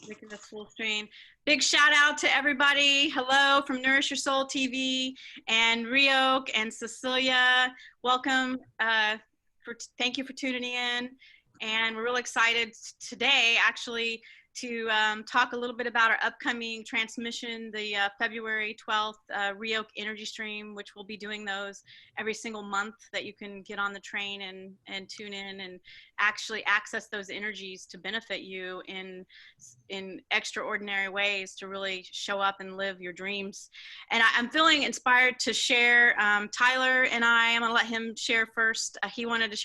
Making this full screen. Big shout out to everybody. Hello from Nourish Your Soul TV and RIOK and Cecilia. Welcome. Thank you for tuning in. And we're real excited today, actually, to talk a little bit about our upcoming transmission, the February 12th RIOK Energy Stream, which we'll be doing those every single month, that you can get on the train and tune in and actually access those energies to benefit you in extraordinary ways to really show up and live your dreams. And I'm feeling inspired to share. Tyler and I'm going to let him share first. He wanted to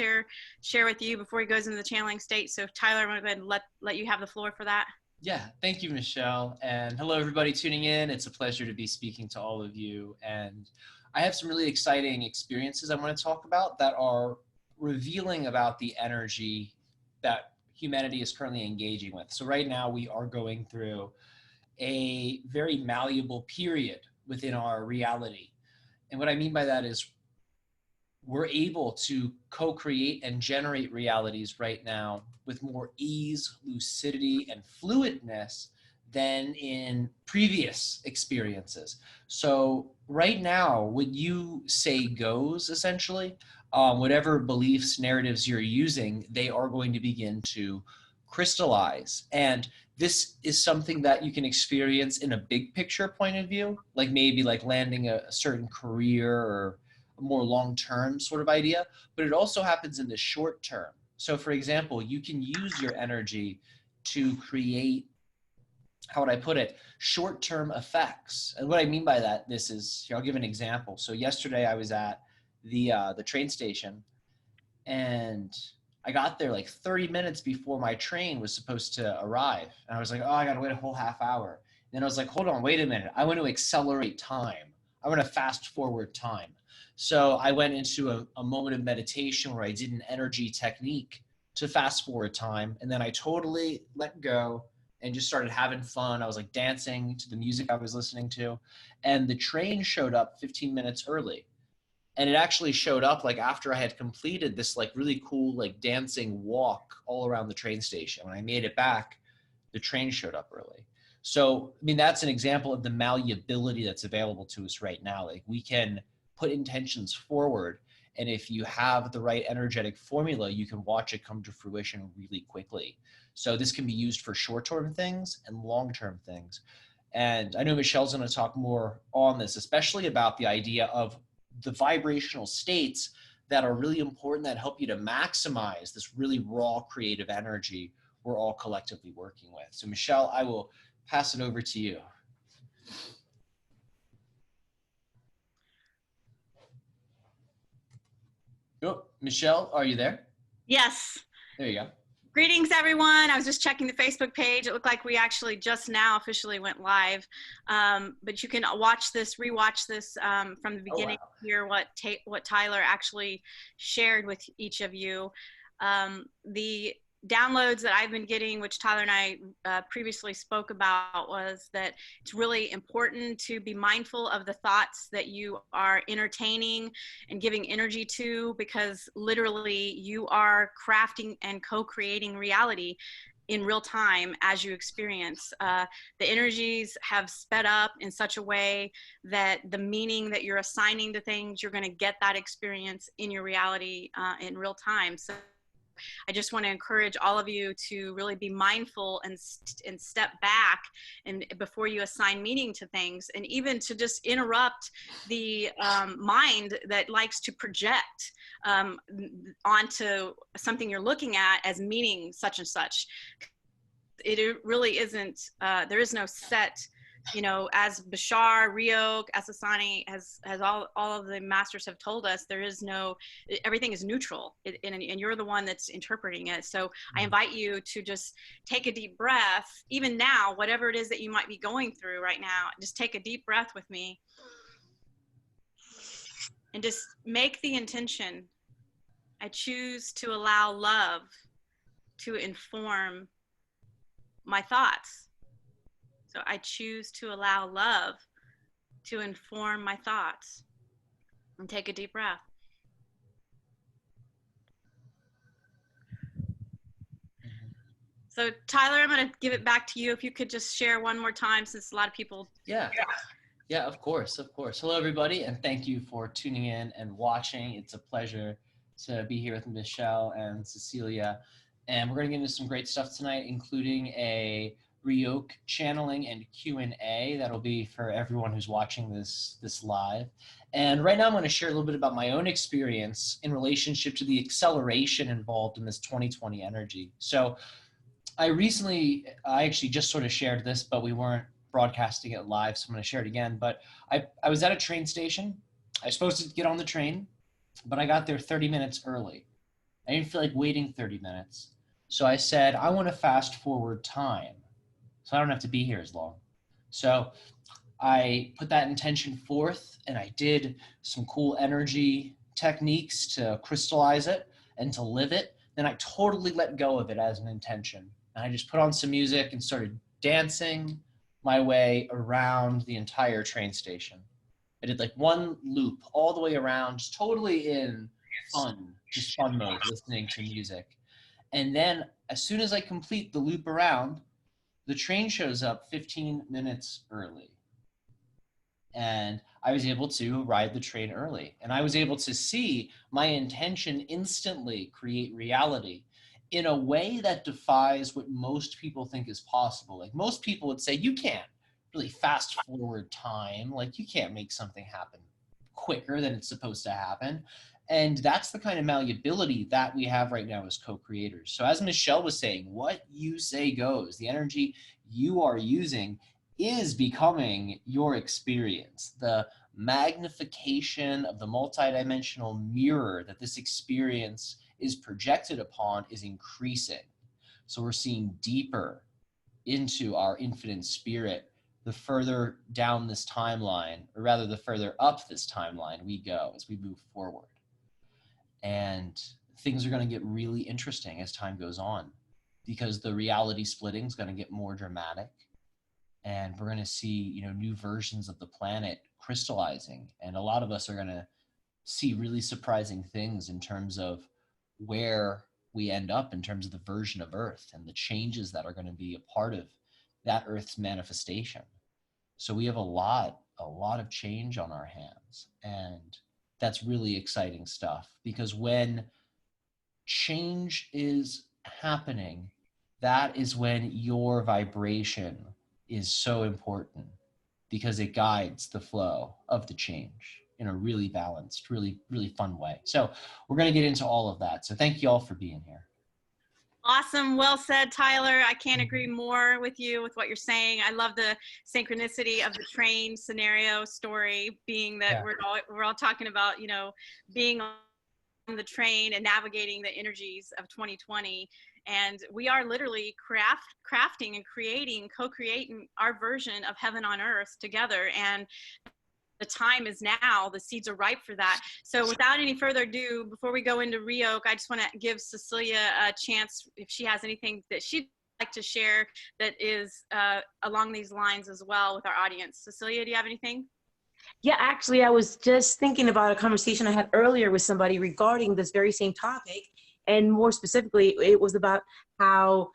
share with you before he goes into the channeling state. So Tyler, I'm going to go ahead and let you have the floor for that. Yeah, thank you, Michelle. And hello, everybody tuning in. It's a pleasure to be speaking to all of you. And I have some really exciting experiences I want to talk about that are revealing about the energy that humanity is currently engaging with. So right now we are going through a very malleable period within our reality. And what I mean by that is we're able to co-create and generate realities right now with more ease, lucidity, and fluidness than in previous experiences. So right now, what you say goes, essentially. Whatever beliefs, narratives you're using, they are going to begin to crystallize. And this is something that you can experience in a big picture point of view, like maybe like landing a certain career or a more long-term sort of idea, but it also happens in the short term. So for example, you can use your energy to create, how would I put it, short-term effects. And what I mean by that, this is, here, I'll give an example. So yesterday I was at the train station, and I got there like 30 minutes before my train was supposed to arrive. And I was like, oh, I gotta wait a whole half hour. And then I was like, hold on, wait a minute. I want to accelerate time. I want to fast forward time. So I went into a moment of meditation where I did an energy technique to fast forward time. And then I totally let go and just started having fun. I was like dancing to the music I was listening to. And the train showed up 15 minutes early. And it actually showed up like after I had completed this like really cool like dancing walk all around the train station. When I made it back, the train showed up early. So, I mean, that's an example of the malleability that's available to us right now. Like we can put intentions forward, and if you have the right energetic formula, you can watch it come to fruition really quickly. So this can be used for short-term things and long-term things. And I know Michelle's going to talk more on this, especially about the idea of the vibrational states that are really important, that help you to maximize this really raw creative energy we're all collectively working with. So Michelle, I will pass it over to you. Oh, Michelle, are you there? Yes. There you go. Greetings, everyone. I was just checking the Facebook page. It looked like we actually just now officially went live. But you can watch this, rewatch this from the beginning, Oh, wow. Hear what Tyler actually shared with each of you. The downloads that I've been getting, which Tyler and I previously spoke about, was that it's really important to be mindful of the thoughts that you are entertaining and giving energy to, because literally you are crafting and co-creating reality in real time as you experience. The energies have sped up in such a way that the meaning that you're assigning to things, you're going to get that experience in your reality in real time. So I just want to encourage all of you to really be mindful and step back and before you assign meaning to things, and even to just interrupt the mind that likes to project onto something you're looking at as meaning such and such. It really isn't, there is no set, you know, as Bashar, RIOK, Asasani, as all of the masters have told us, there is no, everything is neutral, and you're the one that's interpreting it. So I invite you to just take a deep breath, even now, whatever it is that you might be going through right now, just take a deep breath with me and just make the intention. I choose to allow love to inform my thoughts. So I choose to allow love to inform my thoughts. And take a deep breath. So Tyler, I'm going to give it back to you. If you could just share one more time, since a lot of people. Yeah. Yeah, of course, of course. Hello, everybody, and thank you for tuning in and watching. It's a pleasure to be here with Michelle and Cecilia. And we're going to get into some great stuff tonight, including a RIOK channeling and Q&A. That'll be for everyone who's watching this live. And right now I'm going to share a little bit about my own experience in relationship to the acceleration involved in this 2020 energy. So I actually just sort of shared this, but we weren't broadcasting it live, so I'm going to share it again. But I was at a train station. I was supposed to get on the train, but I got there 30 minutes early. I didn't feel like waiting 30 minutes. So I said, I want to fast forward time so I don't have to be here as long. So I put that intention forth, and I did some cool energy techniques to crystallize it and to live it. Then I totally let go of it as an intention. And I just put on some music and started dancing my way around the entire train station. I did like one loop all the way around, just totally in fun mode, listening to music. And then as soon as I complete the loop around, the train shows up 15 minutes early. And I was able to ride the train early. And I was able to see my intention instantly create reality in a way that defies what most people think is possible. Like most people would say, you can't really fast forward time. Like you can't make something happen quicker than it's supposed to happen. And that's the kind of malleability that we have right now as co-creators. So as Michelle was saying, what you say goes. The energy you are using is becoming your experience. The magnification of the multidimensional mirror that this experience is projected upon is increasing. So we're seeing deeper into our infinite spirit the further down this timeline, or rather the further up this timeline we go as we move forward. And things are going to get really interesting as time goes on, because the reality splitting is going to get more dramatic. And we're going to see, new versions of the planet crystallizing. And a lot of us are going to see really surprising things in terms of where we end up in terms of the version of Earth and the changes that are going to be a part of that Earth's manifestation. So we have a lot of change on our hands. And that's really exciting stuff, because when change is happening, that is when your vibration is so important, because it guides the flow of the change in a really balanced, really, really fun way. So we're going to get into all of that. So thank you all for being here. Awesome. Well said, Tyler. I can't agree more with you with what you're saying. I love the synchronicity of the train scenario story, being that we're all talking about, being on the train and navigating the energies of 2020. And we are literally crafting and co-creating our version of heaven on earth together. And the time is now. The seeds are ripe for that. So without any further ado, before we go into RIOK, I just want to give Cecilia a chance if she has anything that she'd like to share that is along these lines as well with our audience. Cecilia, do you have anything? Yeah, actually, I was just thinking about a conversation I had earlier with somebody regarding this very same topic. And more specifically, it was about how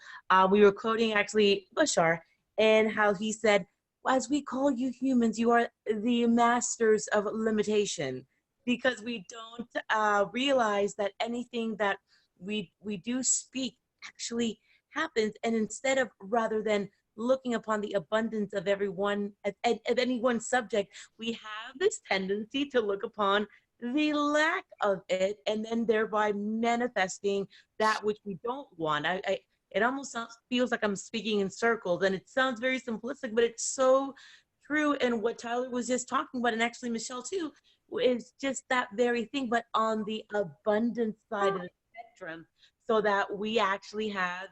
we were quoting actually Bashar, and how he said, as we call you humans, you are the masters of limitation, because we don't realize that anything that we do speak actually happens. And instead of, rather than looking upon the abundance of everyone, of any one subject, we have this tendency to look upon the lack of it, and then thereby manifesting that which we don't want. It almost feels like I'm speaking in circles, and it sounds very simplistic, but it's so true. And what Tyler was just talking about, and actually Michelle too, is just that very thing, but on the abundance side of the spectrum, so that we actually have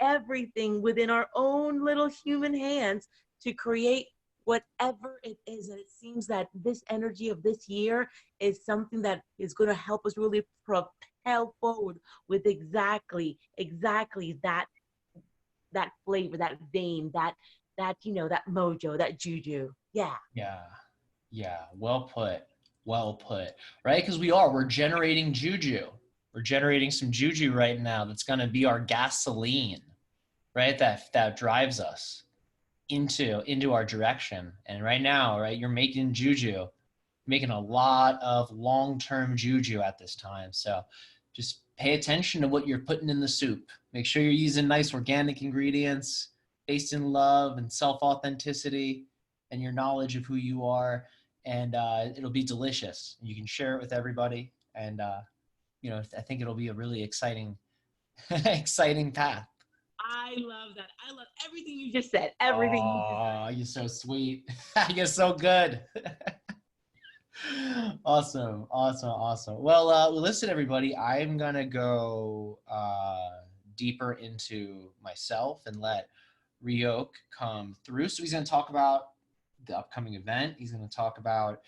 everything within our own little human hands to create whatever it is. And it seems that this energy of this year is something that is going to help us really propel forward with exactly that flavor, that vein, that that mojo, that juju. Yeah, well put, right? Because we're generating juju. We're generating some juju right now that's going to be our gasoline right? That drives us into our direction. And right now, right, you're making juju, making a lot of long-term juju at this time. So just pay attention to what you're putting in the soup. Make sure you're using nice organic ingredients based in love and self-authenticity and your knowledge of who you are. And it'll be delicious. You can share it with everybody. And, I think it'll be a really exciting, exciting path. I love that. I love everything you just said. Everything you just said. Oh, you're so sweet. You're so good. Awesome. Well, listen, everybody, I'm going to go deeper into myself and let RIOK come through. So he's going to talk about the upcoming event. He's going to talk about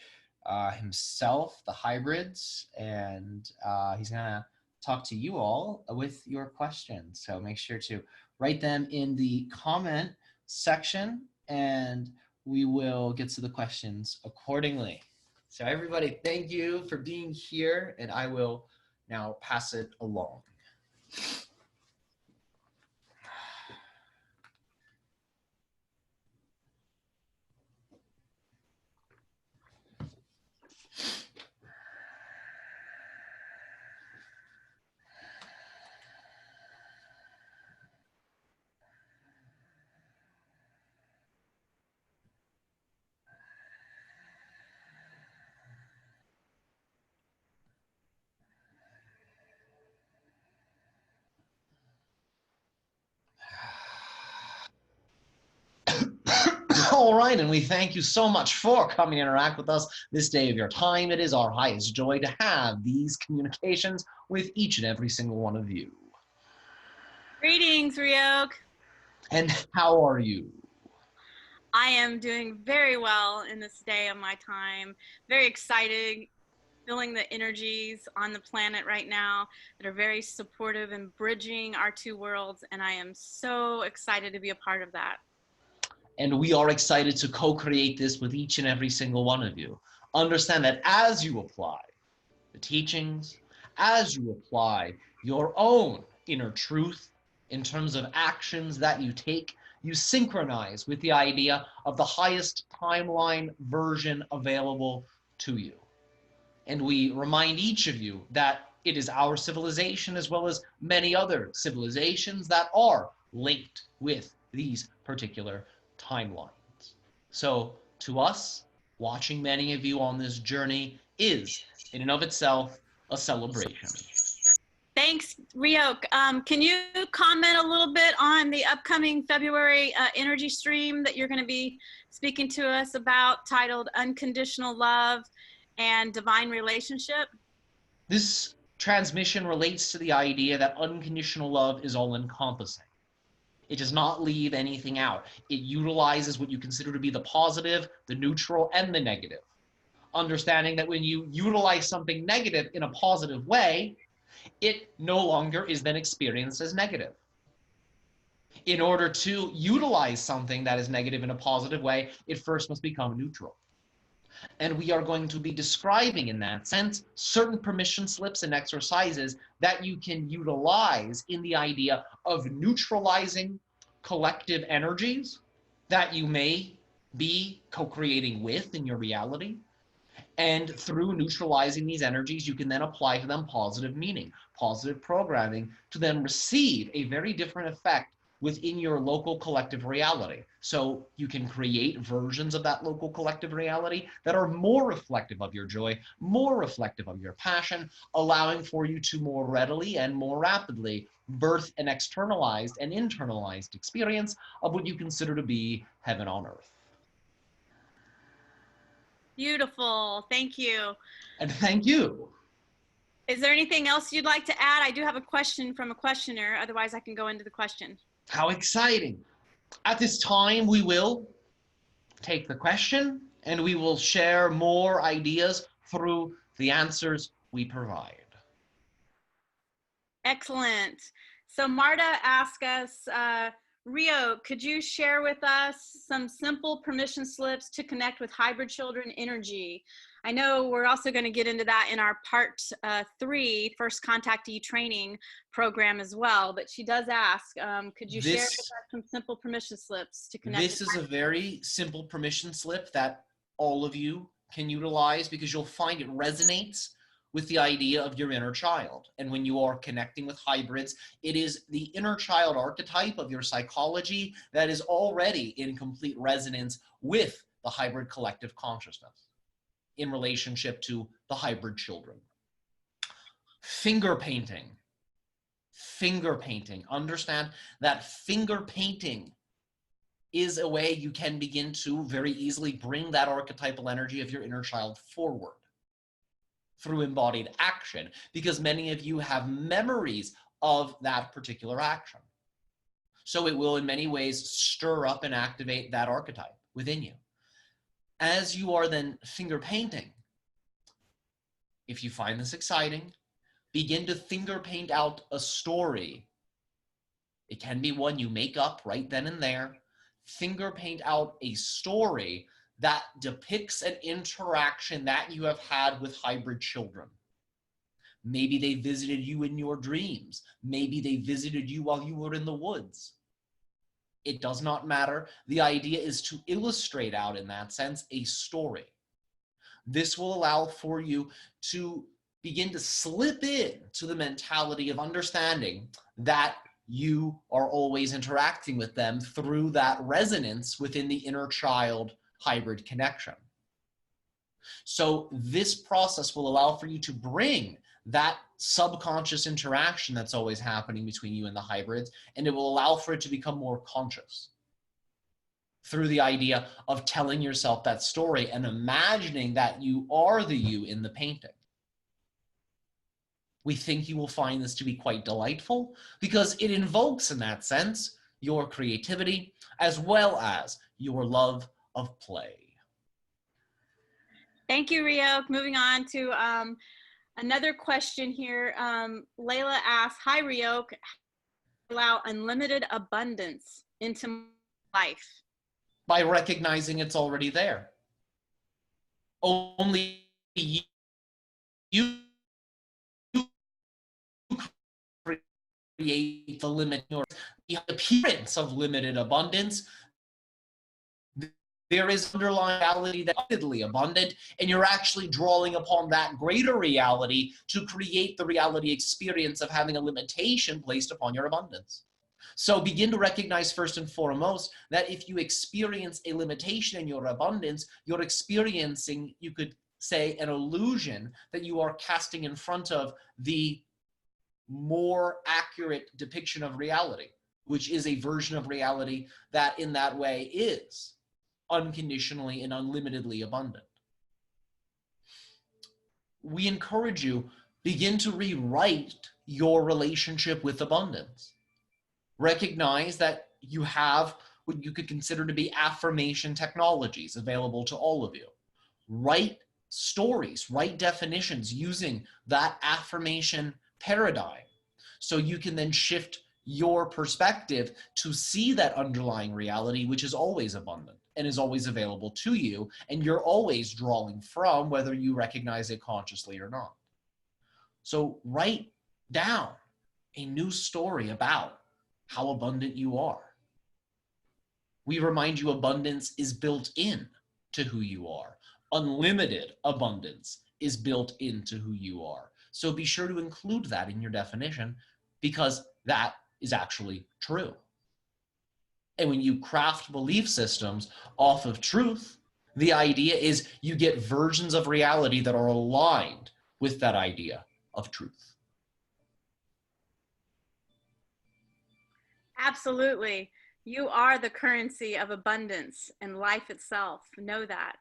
himself, the hybrids, and he's going to talk to you all with your questions. So make sure to write them in the comment section and we will get to the questions accordingly. So everybody, thank you for being here, and I will now pass it along. All right, and we thank you so much for coming to interact with us this day of your time. It is our highest joy to have these communications with each and every single one of you. Greetings, RIOK. And how are you? I am doing very well in this day of my time. Very excited, feeling the energies on the planet right now that are very supportive and bridging our two worlds. And I am so excited to be a part of that. And we are excited to co-create this with each and every single one of you. Understand that as you apply the teachings, as you apply your own inner truth in terms of actions that you take, you synchronize with the idea of the highest timeline version available to you. And we remind each of you that it is our civilization as well as many other civilizations that are linked with these particular timelines. So to us, watching many of you on this journey is in and of itself a celebration. Thanks, RIOK. Can you comment a little bit on the upcoming February energy stream that you're going to be speaking to us about, titled Unconditional Love and Divine Relationship? This transmission relates to the idea that unconditional love is all-encompassing. It does not leave anything out. It utilizes what you consider to be the positive, the neutral, and the negative. Understanding that when you utilize something negative in a positive way, it no longer is then experienced as negative. In order to utilize something that is negative in a positive way, it first must become neutral. And we are going to be describing in that sense certain permission slips and exercises that you can utilize in the idea of neutralizing collective energies that you may be co-creating with in your reality. And through neutralizing these energies, you can then apply to them positive meaning, positive programming, to then receive a very different effect within your local collective reality. So you can create versions of that local collective reality that are more reflective of your joy, more reflective of your passion, allowing for you to more readily and more rapidly birth an externalized and internalized experience of what you consider to be heaven on earth. Beautiful. Thank you. And thank you. Is there anything else you'd like to add? I do have a question from a questioner. Otherwise, I can go into the question. How exciting. At this time, we will take the question and we will share more ideas through the answers we provide. Excellent. So Marta asked us, Rio, could you share with us some simple permission slips to connect with hybrid children energy? I know we're also going to get into that in our part 3 First Contactee Training program as well. But she does ask, could you share with us some simple permission slips to connect? This is a very simple permission slip that all of you can utilize, because you'll find it resonates with the idea of your inner child. And when you are connecting with hybrids, it is the inner child archetype of your psychology that is already in complete resonance with the hybrid collective consciousness in relationship to the hybrid children. Finger painting. Finger painting. Understand that finger painting is a way you can begin to very easily bring that archetypal energy of your inner child forward through embodied action, because many of you have memories of that particular action. So it will in many ways stir up and activate that archetype within you. As you are then finger painting, if you find this exciting, begin to finger paint out a story. It can be one you make up right then and there. Finger paint out a story that depicts an interaction that you have had with hybrid children. Maybe they visited you in your dreams. Maybe they visited you while you were in the woods. It does not matter. The idea is to illustrate out, in that sense, a story. This will allow for you to begin to slip in to the mentality of understanding that you are always interacting with them through that resonance within the inner child hybrid connection. So this process will allow for you to bring that subconscious interaction that's always happening between you and the hybrids, and it will allow for it to become more conscious through the idea of telling yourself that story and imagining that you are the you in the painting. We think you will find this to be quite delightful because it invokes, in that sense, your creativity as well as your love of play. Thank you, Ryok. Moving on to another question here. Layla asks, hi, Ryok, allow unlimited abundance into life? By recognizing it's already there. Only you create the limit, or the appearance of limited abundance. There is underlying reality that's unlimitedly abundant, and you're actually drawing upon that greater reality to create the reality experience of having a limitation placed upon your abundance. So begin to recognize first and foremost that if you experience a limitation in your abundance, you're experiencing, you could say, an illusion that you are casting in front of the more accurate depiction of reality, which is a version of reality that in that way is unconditionally and unlimitedly abundant. We encourage you, begin to rewrite your relationship with abundance. Recognize that you have what you could consider to be affirmation technologies available to all of you. Write stories, write definitions using that affirmation paradigm, so you can then shift your perspective to see that underlying reality, which is always abundant and is always available to you, and you're always drawing from, whether you recognize it consciously or not. So write down a new story about how abundant you are. We remind you abundance is built in to who you are. Unlimited abundance is built into who you are. So be sure to include that in your definition, because that is actually true. And when you craft belief systems off of truth, the idea is you get versions of reality that are aligned with that idea of truth. Absolutely. You are the currency of abundance and life itself. Know that.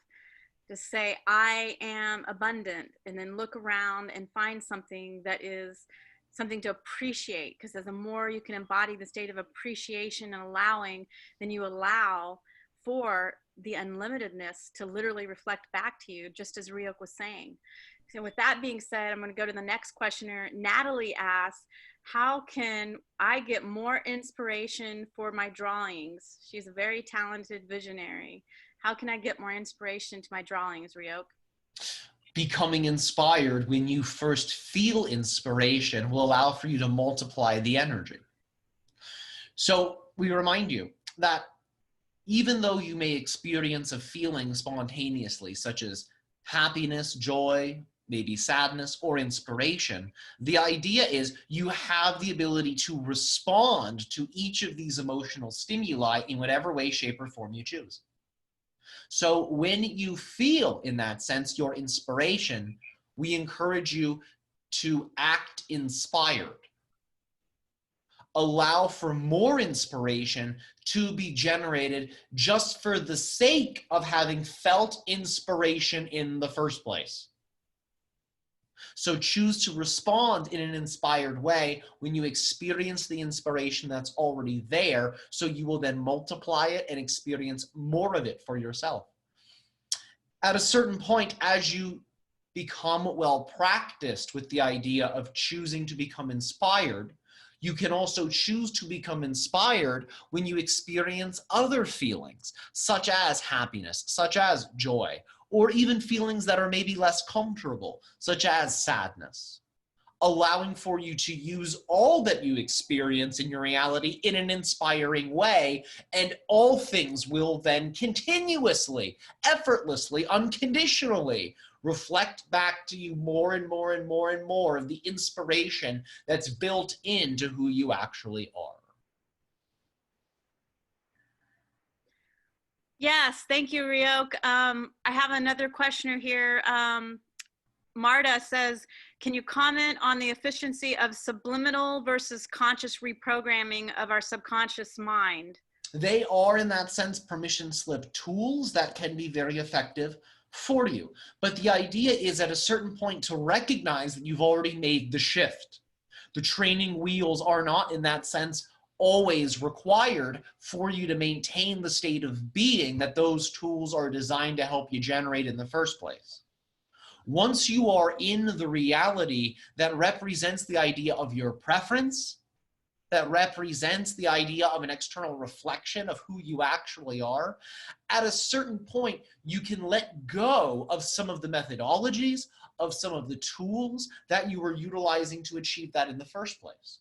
Just say, I am abundant, and then look around and find something that is something to appreciate, because the more you can embody the state of appreciation and allowing, then you allow for the unlimitedness to literally reflect back to you, just as Ryok was saying. So with that being said, I'm going to go to the next questioner. Natalie asks, how can I get more inspiration for my drawings? She's a very talented visionary. How can I get more inspiration to my drawings, Ryok? becoming inspired when you first feel inspiration will allow for you to multiply the energy. So we remind you that even though you may experience a feeling spontaneously, such as happiness, joy, maybe sadness, or inspiration, the idea is you have the ability to respond to each of these emotional stimuli in whatever way, shape, or form you choose. So when you feel, in that sense, your inspiration, we encourage you to act inspired. Allow for more inspiration to be generated just for the sake of having felt inspiration in the first place. So choose to respond in an inspired way when you experience the inspiration that's already there, so you will then multiply it and experience more of it for yourself. At a certain point, as you become well practiced with the idea of choosing to become inspired, you can also choose to become inspired when you experience other feelings, such as happiness, such as joy, or even feelings that are maybe less comfortable, such as sadness, allowing for you to use all that you experience in your reality in an inspiring way, and all things will then continuously, effortlessly, unconditionally reflect back to you more and more and more and more of the inspiration that's built into who you actually are. Yes, thank you, RIOK. I have another questioner here. Marta says, can you comment on the efficiency of subliminal versus conscious reprogramming of our subconscious mind? They are, in that sense, permission slip tools that can be very effective for you. But the idea is at a certain point to recognize that you've already made the shift. The training wheels are not, in that sense, always required for you to maintain the state of being that those tools are designed to help you generate in the first place. Once you are in the reality that represents the idea of your preference, that represents the idea of an external reflection of who you actually are, at a certain point, you can let go of some of the methodologies, of some of the tools that you were utilizing to achieve that in the first place.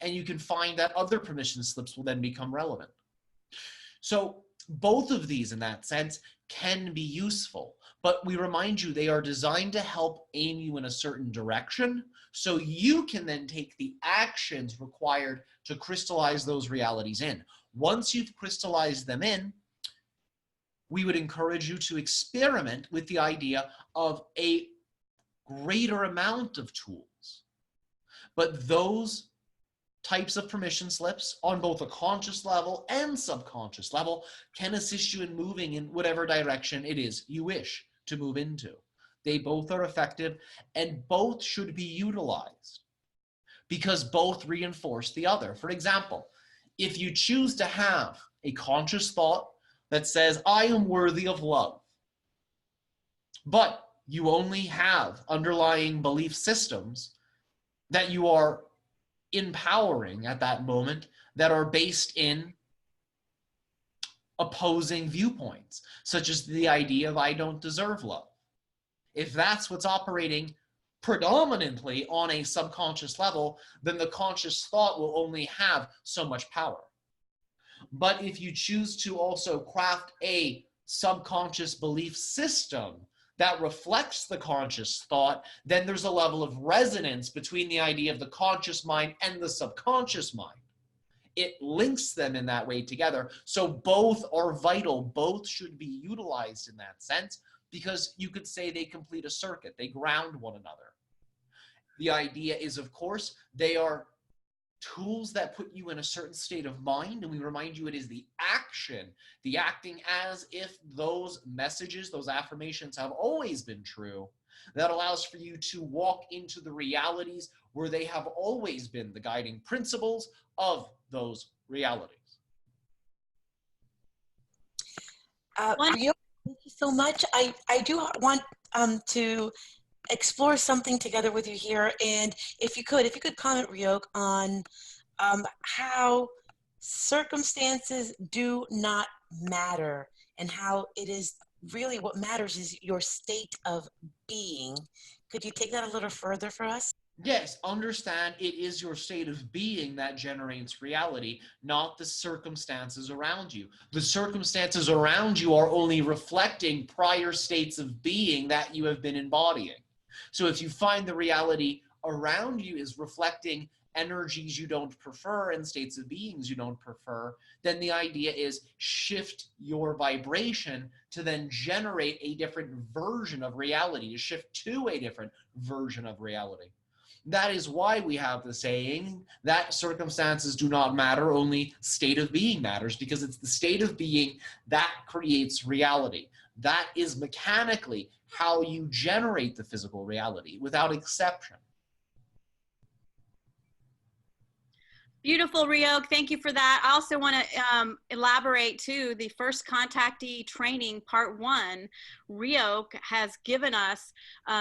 And you can find that other permission slips will then become relevant. So both of these, in that sense, can be useful, but we remind you they are designed to help aim you in a certain direction, so you can then take the actions required to crystallize those realities in. Once you've crystallized them in, we would encourage you to experiment with the idea of a greater amount of tools. But those types of permission slips on both a conscious level and subconscious level can assist you in moving in whatever direction it is you wish to move into. They both are effective and both should be utilized because both reinforce the other. For example, if you choose to have a conscious thought that says, I am worthy of love, but you only have underlying belief systems that you are empowering at that moment that are based in opposing viewpoints, such as the idea of I don't deserve love. If that's what's operating predominantly on a subconscious level, then the conscious thought will only have so much power. But if you choose to also craft a subconscious belief system that reflects the conscious thought, then there's a level of resonance between the idea of the conscious mind and the subconscious mind. It links them in that way together. So both are vital. Both should be utilized in that sense, because you could say they complete a circuit. They ground one another. The idea is, of course, they are tools that put you in a certain state of mind, and we remind you it is the action, the acting as if those messages, those affirmations have always been true, that allows for you to walk into the realities where they have always been the guiding principles of those realities. Rio, thank you so much. I do want to explore something together with you here, and if you could comment, Ryok, on how circumstances do not matter and how it is really what matters is your state of being. Could you take that a little further for us? Yes, understand it is your state of being that generates reality, not the circumstances around you. The circumstances around you are only reflecting prior states of being that you have been embodying. So if you find the reality around you is reflecting energies you don't prefer and states of beings you don't prefer, then the idea is shift your vibration to then generate a different version of reality, to shift to a different version of reality. That is why we have the saying that circumstances do not matter, only state of being matters, because it's the state of being that creates reality. That is mechanically how you generate the physical reality, without exception. Beautiful, RIOK. Thank you for that. I also want to elaborate too, the First Contactee Training Part 1. RIOK has given us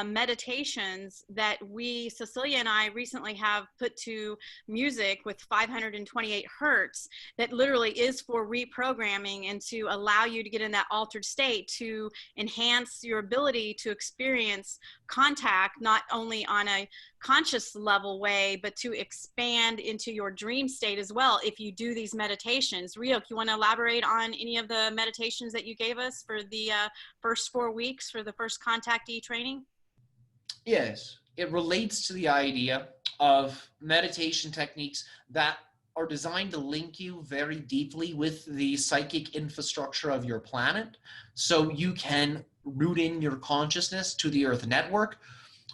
meditations that Cecilia and I recently have put to music with 528 hertz that literally is for reprogramming and to allow you to get in that altered state to enhance your ability to experience contact, not only on a conscious level way, but to expand into your dream state as well if you do these meditations. RIOK, you want to elaborate on any of the meditations that you gave us for the first 4 weeks for the First Contactee Training? Yes, it relates to the idea of meditation techniques that are designed to link you very deeply with the psychic infrastructure of your planet, so you can root in your consciousness to the Earth network,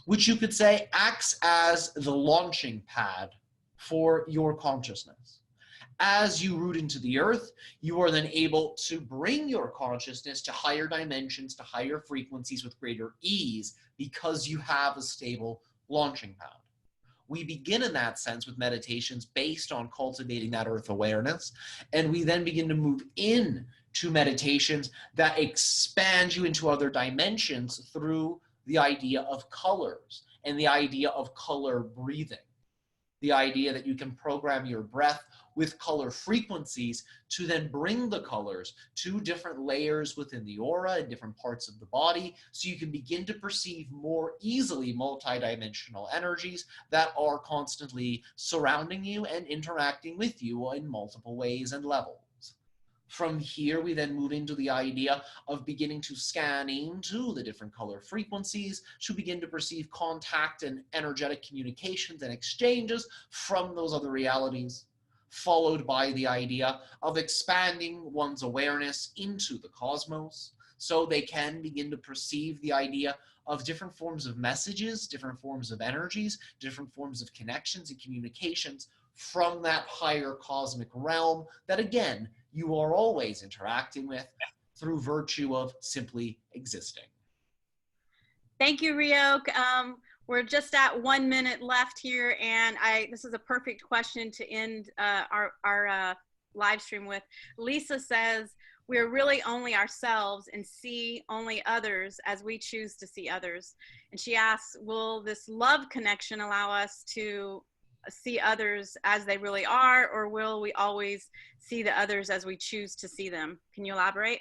which you could say acts as the launching pad for your consciousness. As you root into the Earth, you are then able to bring your consciousness to higher dimensions, to higher frequencies with greater ease, because you have a stable launching pad. We begin in that sense with meditations based on cultivating that Earth awareness, and we then begin to move in to meditations that expand you into other dimensions through the idea of colors and the idea of color breathing. The idea that you can program your breath with color frequencies to then bring the colors to different layers within the aura and different parts of the body, so you can begin to perceive more easily multidimensional energies that are constantly surrounding you and interacting with you in multiple ways and levels. From here, we then move into the idea of beginning to scan into the different color frequencies to begin to perceive contact and energetic communications and exchanges from those other realities, followed by the idea of expanding one's awareness into the cosmos, so they can begin to perceive the idea of different forms of messages, different forms of energies, different forms of connections and communications from that higher cosmic realm that, again, you are always interacting with through virtue of simply existing. Thank you, RIOK. We're just at 1 minute left here, and this is a perfect question to end our live stream with. Lisa says, we're really only ourselves and see only others as we choose to see others. And she asks, will this love connection allow us to see others as they really are, or will we always see the others as we choose to see them? Can you elaborate?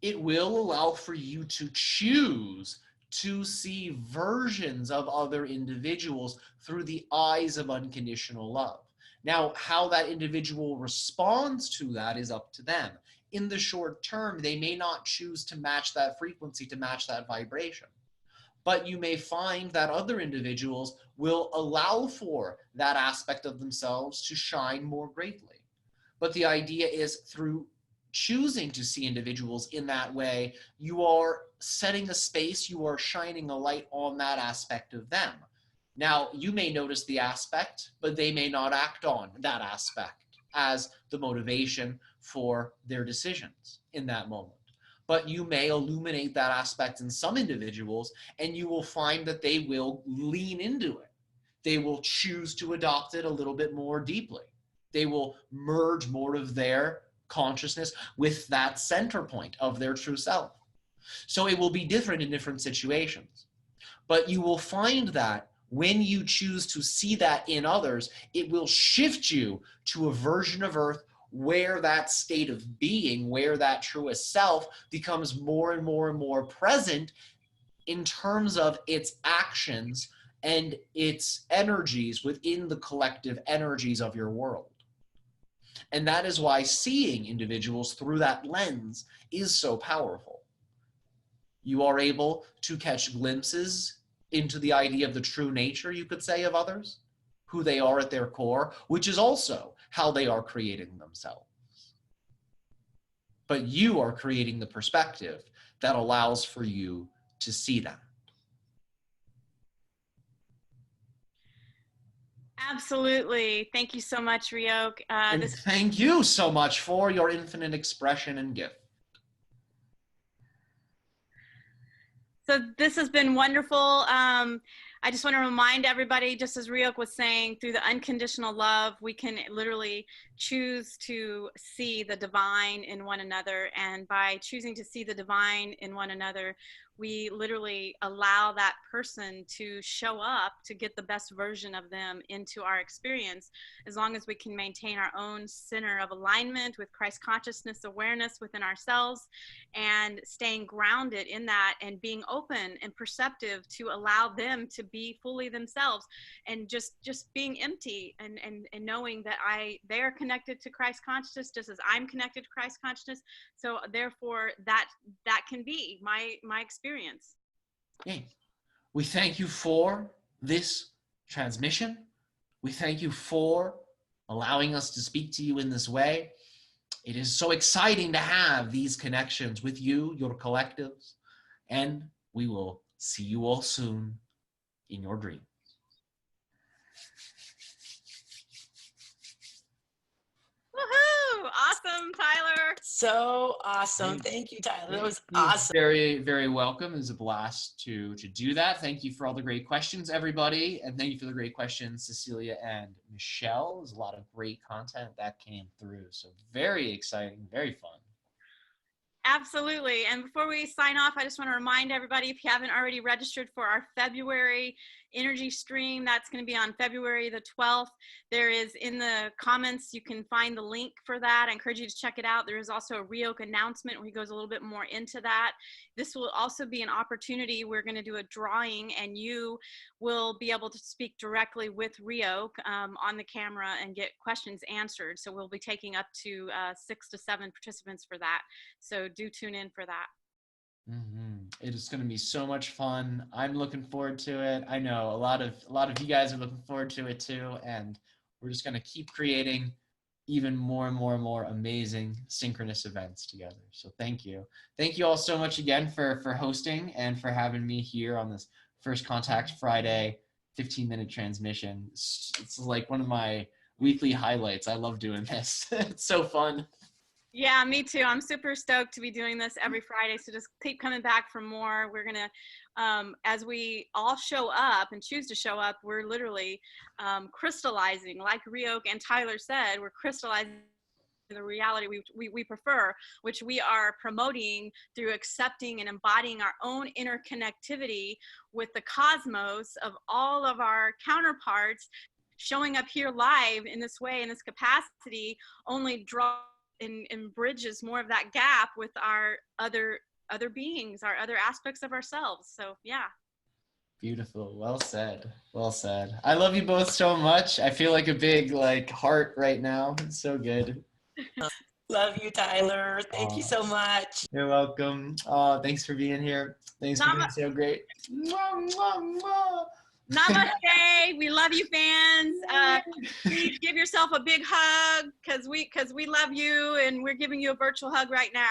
It will allow for you to choose to see versions of other individuals through the eyes of unconditional love. Now, how that individual responds to that is up to them. In the short term, they may not choose to match that frequency, to match that vibration. But you may find that other individuals will allow for that aspect of themselves to shine more greatly. But the idea is, through choosing to see individuals in that way, you are setting a space, you are shining a light on that aspect of them. Now, you may notice the aspect, but they may not act on that aspect as the motivation for their decisions in that moment. But you may illuminate that aspect in some individuals, and you will find that they will lean into it. They will choose to adopt it a little bit more deeply. They will merge more of their consciousness with that center point of their true self. So it will be different in different situations. But you will find that when you choose to see that in others, it will shift you to a version of Earth where that state of being, where that truest self becomes more and more and more present in terms of its actions and its energies within the collective energies of your world. And that is why seeing individuals through that lens is so powerful. You are able to catch glimpses into the idea of the true nature, you could say, of others, who they are at their core, which is also how they are creating themselves. But you are creating the perspective that allows for you to see that. Absolutely. Thank you so much, RIOK. And thank you so much for your infinite expression and gift. So this has been wonderful. I just want to remind everybody, just as RIOK was saying, through the unconditional love, we can literally choose to see the divine in one another. And by choosing to see the divine in one another, we literally allow that person to show up to get the best version of them into our experience, as long as we can maintain our own center of alignment with Christ consciousness awareness within ourselves, and staying grounded in that and being open and perceptive to allow them to be fully themselves, and just being empty and knowing that they are connected to Christ consciousness just as I'm connected to Christ consciousness. So therefore that can be my experience. Okay. We thank you for this transmission. We thank you for allowing us to speak to you in this way. It is so exciting to have these connections with you, your collectives, and we will see you all soon in your dreams. Woohoo! Awesome, Tyler. So awesome. Thank you, Tyler. That was You're awesome. very, very welcome. It was a blast to do that. Thank you for all the great questions, everybody. And thank you for the great questions, Cecilia and Michelle. There's a lot of great content that came through. So very exciting, very fun. Absolutely. And before we sign off, I just want to remind everybody, if you haven't already registered for our February energy stream, that's going to be on February the 12th. There is, in the comments, you can find the link for that. I encourage you to check it out. There is also a RIOK announcement where he goes a little bit more into that. This will also be an opportunity. We're going to do a drawing, and you will be able to speak directly with RIOK on the camera and get questions answered. So we'll be taking up to 6 to 7 participants for that. So do tune in for that. It is going to be so much fun. I'm looking forward to it. I know a lot of you guys are looking forward to it too, and we're just going to keep creating even more and more and more amazing synchronous events together. So thank you all so much again for hosting and for having me here on this First Contact Friday 15-minute transmission. It's like one of my weekly highlights. I love doing this. It's so fun. Yeah, me too. I'm super stoked to be doing this every Friday. So just keep coming back for more. We're going to, as we all show up and choose to show up, we're literally crystallizing, like RIOK and Tyler said, we're crystallizing the reality we prefer, which we are promoting through accepting and embodying our own interconnectivity with the cosmos of all of our counterparts, showing up here live in this way, in this capacity, only draw and bridges more of that gap with our other beings, our other aspects of ourselves. So yeah. Beautiful. Well said. Well said. I love you both so much. I feel like a big heart right now. It's so good. Love you, Tyler. Thank you so much. You're welcome. Thanks for being here. Thanks for being so great. Mwah, mwah, mwah. Namaste. We love you, fans. Please give yourself a big hug, because we love you, and we're giving you a virtual hug right now.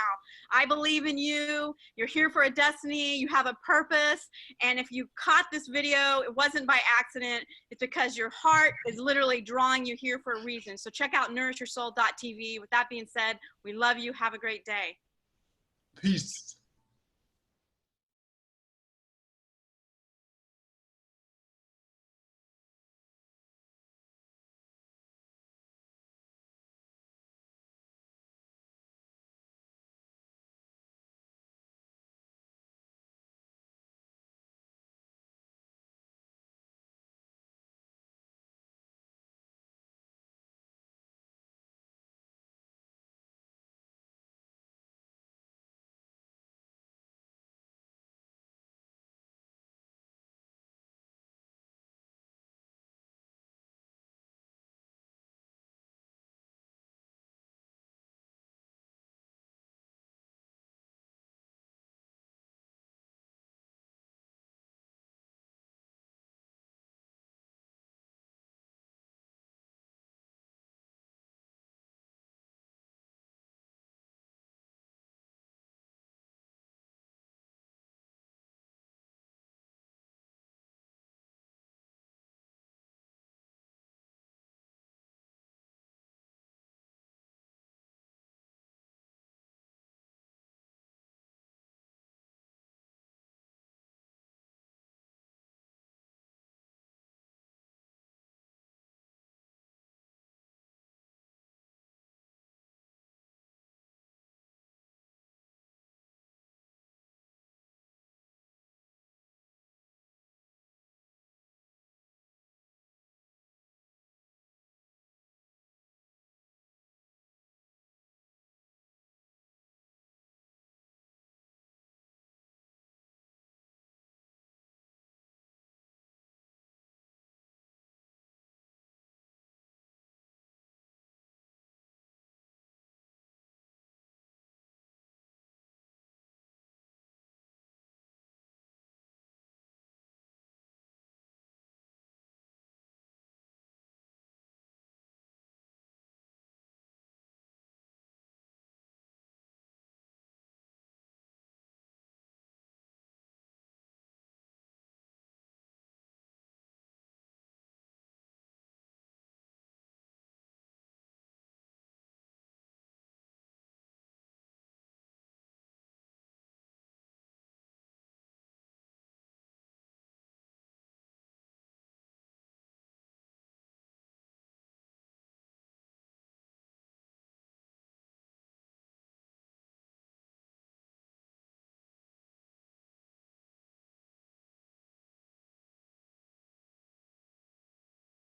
I believe in you. You're here for a destiny. You have a purpose. And if you caught this video, it wasn't by accident. It's because your heart is literally drawing you here for a reason. So check out nourishyoursoul.tv. With that being said, we love you. Have a great day. Peace.